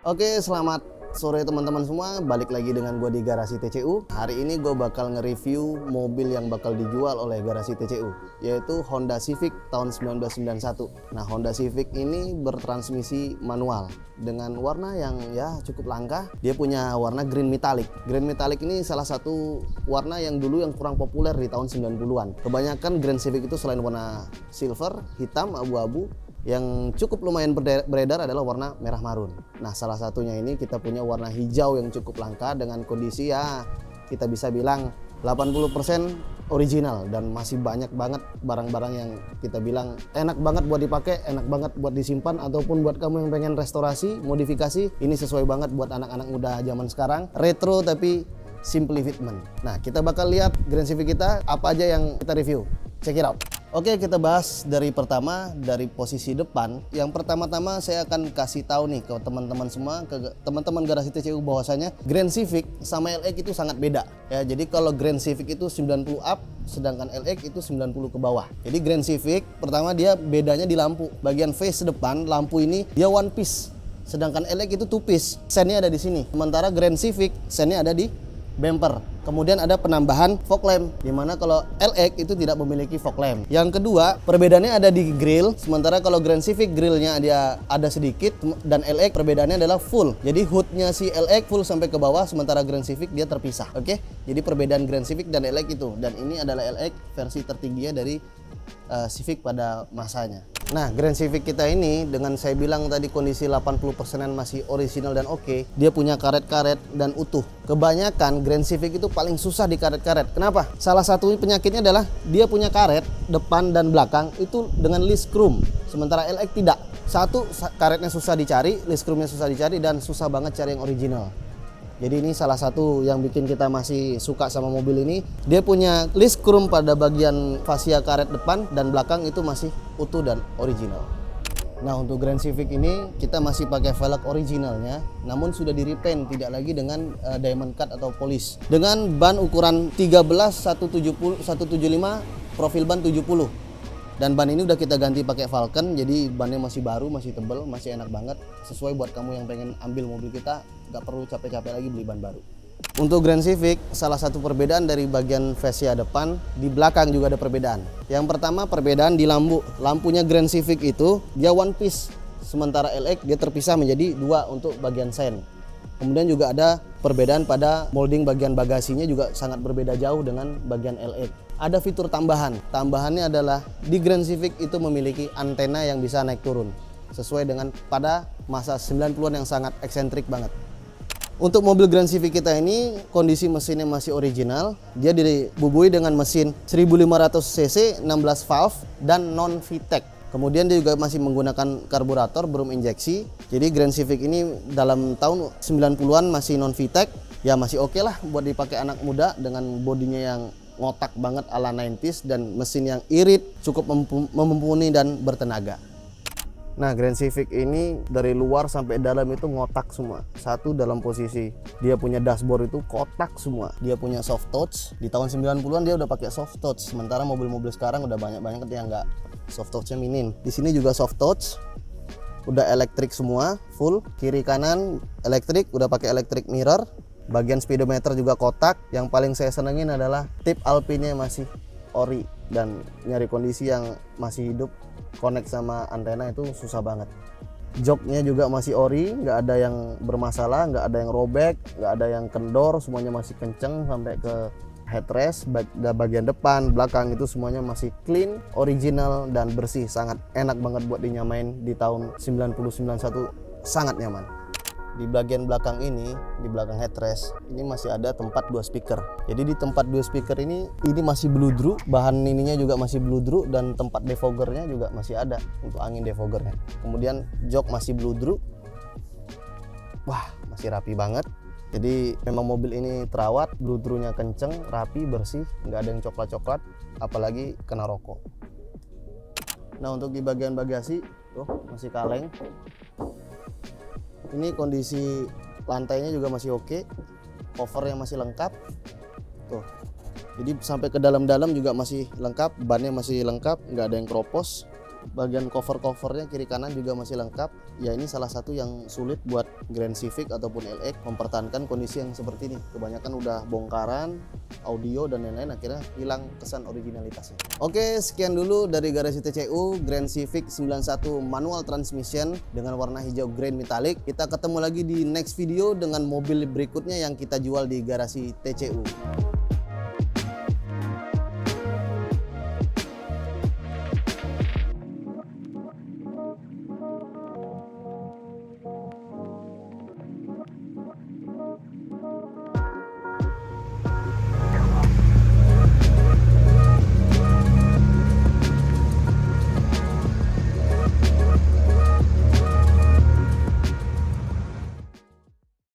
Oke, selamat sore teman-teman semua. Balik lagi dengan gue di Garasi TCU. Hari ini gue bakal nge-review mobil yang bakal dijual oleh Garasi TCU, yaitu Honda Civic tahun 1991. Nah, Honda Civic ini bertransmisi manual dengan warna yang ya cukup langka. Dia punya warna green metallic. Green metallic ini salah satu warna yang dulu yang kurang populer di tahun 90-an. Kebanyakan Grand Civic itu selain warna silver, hitam, abu-abu, yang cukup lumayan beredar adalah warna merah marun. Nah, salah satunya ini kita punya warna hijau yang cukup langka dengan kondisi ya kita bisa bilang 80% original, dan masih banyak banget barang-barang yang kita bilang enak banget buat dipakai, enak banget buat disimpan, ataupun buat kamu yang pengen restorasi, modifikasi, ini sesuai banget buat anak-anak muda zaman sekarang. Retro tapi simply fitment. Nah, kita bakal lihat Grand Civic kita apa aja yang kita review. Check it out. Oke, kita bahas dari pertama, dari posisi depan. Yang pertama-tama saya akan kasih tahu nih ke teman-teman semua, ke teman-teman Garasi TCU, bahwasanya Grand Civic sama LX itu sangat beda. Ya, jadi kalau Grand Civic itu 90 up, sedangkan LX itu 90 ke bawah. Jadi Grand Civic pertama dia bedanya di lampu. Bagian face depan lampu ini dia one piece, sedangkan LX itu two piece. Sennya ada di sini. Sementara Grand Civic sennya ada di bumper. Kemudian ada penambahan fog lamp, dimana kalau LX itu tidak memiliki fog lamp. Yang kedua, perbedaannya ada di grill. Sementara kalau Grand Civic grillnya dia ada sedikit, dan LX perbedaannya adalah full. Jadi hoodnya si LX full sampai ke bawah, sementara Grand Civic dia terpisah. Oke, jadi perbedaan Grand Civic dan LX itu. Dan ini adalah LX versi tertingginya dari Civic pada masanya. Nah, Grand Civic kita ini dengan saya bilang tadi kondisi 80%-an masih original dan oke, dia punya karet-karet dan utuh. Kebanyakan Grand Civic itu paling susah di karet-karet. Kenapa? Salah satu penyakitnya adalah dia punya karet depan dan belakang itu dengan list chrome, sementara LX tidak. Satu, karetnya susah dicari, list chrome-nya susah dicari, dan susah banget cari yang original. Jadi ini salah satu yang bikin kita masih suka sama mobil ini. Dia punya list chrome pada bagian fascia karet depan dan belakang itu masih utuh dan original. Nah, untuk Grand Civic ini kita masih pakai velg originalnya, namun sudah di repaint, tidak lagi dengan diamond cut atau polish. Dengan ban ukuran 13 175, profil ban 70. Dan ban ini udah kita ganti pakai Falcon, jadi bannya masih baru, masih tebel, masih enak banget. Sesuai buat kamu yang pengen ambil mobil kita, nggak perlu capek-capek lagi beli ban baru. Untuk Grand Civic, salah satu perbedaan dari bagian fascia depan, di belakang juga ada perbedaan. Yang pertama, perbedaan di lampu. Lampunya Grand Civic itu dia one piece, sementara LX dia terpisah menjadi dua untuk bagian sen. Kemudian juga ada perbedaan pada molding bagian bagasinya, juga sangat berbeda jauh dengan bagian LX. Ada fitur tambahan. Tambahannya adalah di Grand Civic itu memiliki antena yang bisa naik turun, sesuai dengan pada masa 90-an yang sangat eksentrik banget. Untuk mobil Grand Civic kita ini kondisi mesinnya masih original. Dia dibubui dengan mesin 1500 cc, 16 valve dan non VTEC. Kemudian dia juga masih menggunakan karburator berum injeksi. Jadi Grand Civic ini dalam tahun 90-an masih non VTEC. Ya masih oke lah buat dipakai anak muda dengan bodinya yang ngotak banget ala 90s dan mesin yang irit, cukup mumpuni dan bertenaga. Nah, Grand Civic ini dari luar sampai dalam itu ngotak semua. Satu, dalam posisi dia punya dashboard itu kotak semua. Dia punya soft touch. Di tahun 90-an dia udah pakai soft touch. Sementara mobil-mobil sekarang udah banyak yang nggak soft touch-nya minim. Di sini juga soft touch. Udah elektrik semua, full. Kiri kanan elektrik, udah pakai electric mirror. Bagian speedometer juga kotak. Yang paling saya senengin adalah tip alpinnya masih ori, dan nyari kondisi yang masih hidup connect sama antena itu susah banget. Joknya juga masih ori, nggak ada yang bermasalah, nggak ada yang robek, nggak ada yang kendor, semuanya masih kenceng sampai ke headrest. Bagian depan, belakang itu semuanya masih clean, original dan bersih. Sangat enak banget buat dinyamain di tahun 90-91, sangat nyaman. Di bagian belakang ini, di belakang headrest ini masih ada tempat 2 speaker. Jadi di tempat 2 speaker ini masih bludru, bahan ininya juga masih bludru, dan tempat defoggernya juga masih ada untuk angin defoggernya. Kemudian jok masih bludru. Wah, masih rapi banget. Jadi memang mobil ini terawat, bludrunya kenceng, rapi, bersih, nggak ada yang coklat-coklat, apalagi kena rokok. Nah, untuk di bagian bagasi tuh masih kaleng. Ini kondisi lantainya juga masih oke, covernya masih lengkap tuh. Jadi sampai ke dalam-dalam juga masih lengkap, bannya masih lengkap, nggak ada yang keropos. Bagian cover-covernya kiri kanan juga masih lengkap. Ya ini salah satu yang sulit buat Grand Civic ataupun LX mempertahankan kondisi yang seperti ini. Kebanyakan udah bongkaran, audio dan lain-lain, akhirnya hilang kesan originalitasnya. Oke, sekian dulu dari Garasi TCU Grand Civic 91 manual transmission dengan warna hijau grey metallic. Kita ketemu lagi di next video dengan mobil berikutnya yang kita jual di Garasi TCU.